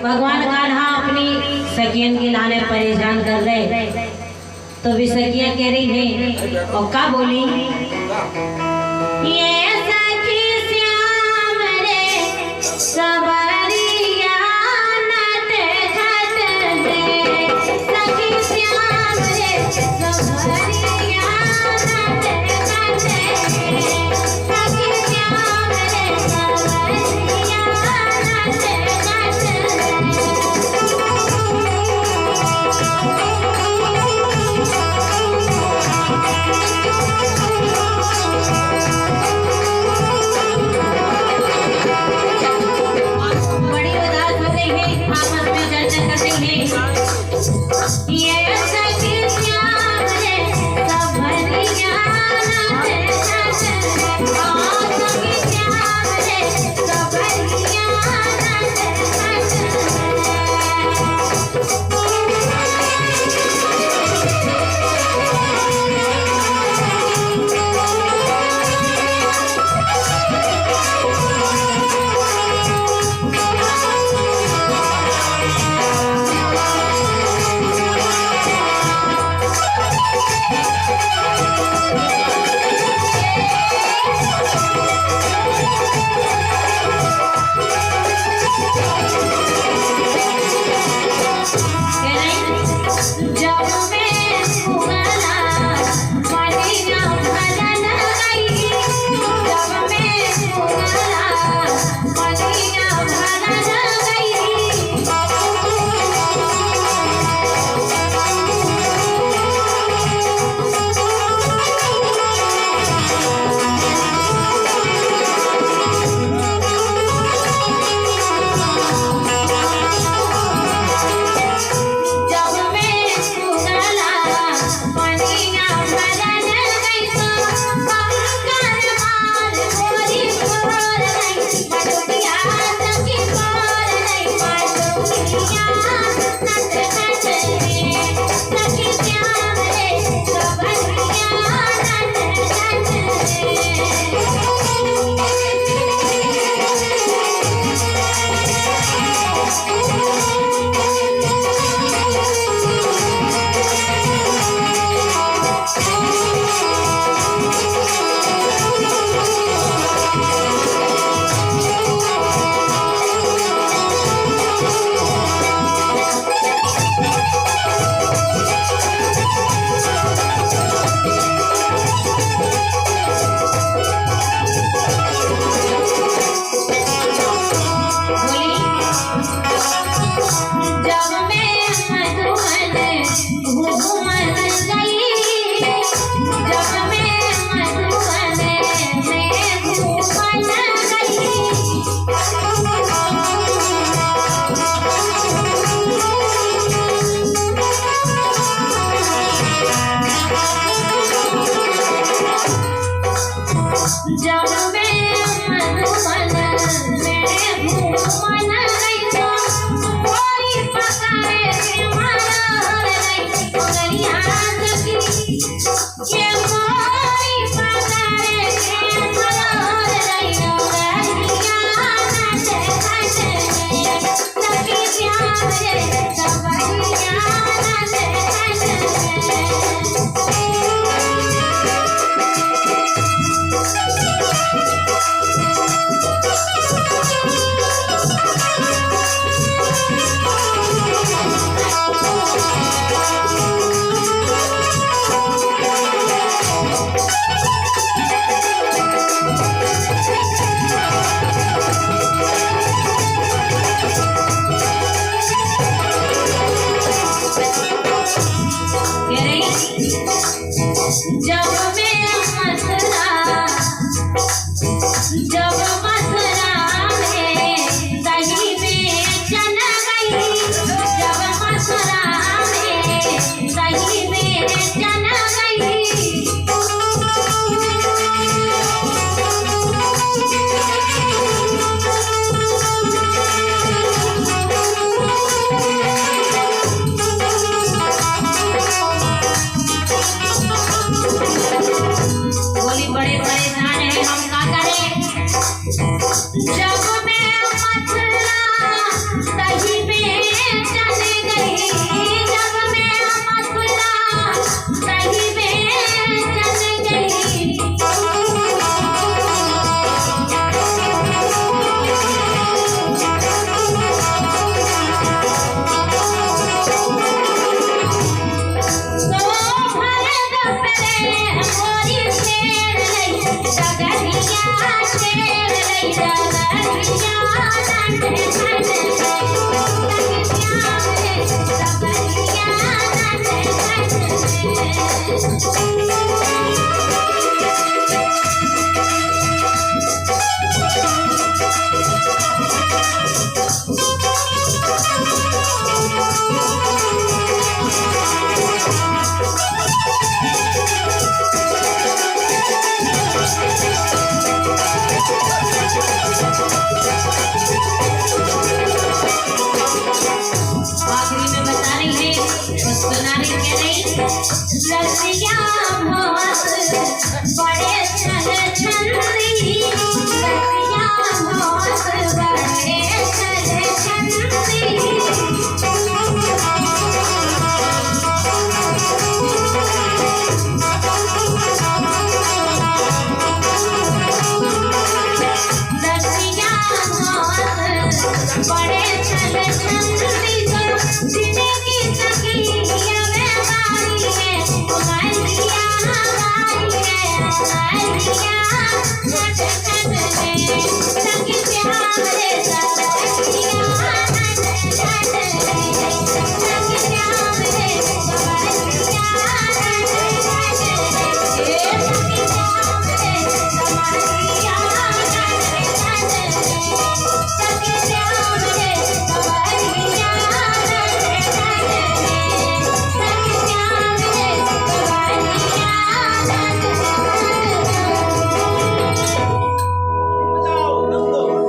भगवान कान्हा अपनी सखियन के लाने परेशान कर रहे, तो भी सखियां कह रही हैं और क्या बोली, ये सखी श्याम रे सबरिया नट खट दे, सखी श्याम रे सबरिया नट खट दे, सखी श्याम रे सबरिया नट खट दे। बड़ी उदास हो गई है, आपस में चर्चा कर रही है, ये सखी श्याम रे सबरिया नट खट दे, सखी श्याम रे सबरिया नट खट में चल गई जब मैं मथुरा सही में चल गई आखिरी में बता रही है सुना रही कह रही रसिया बहुत बड़े चल छंदी रसिया बहुत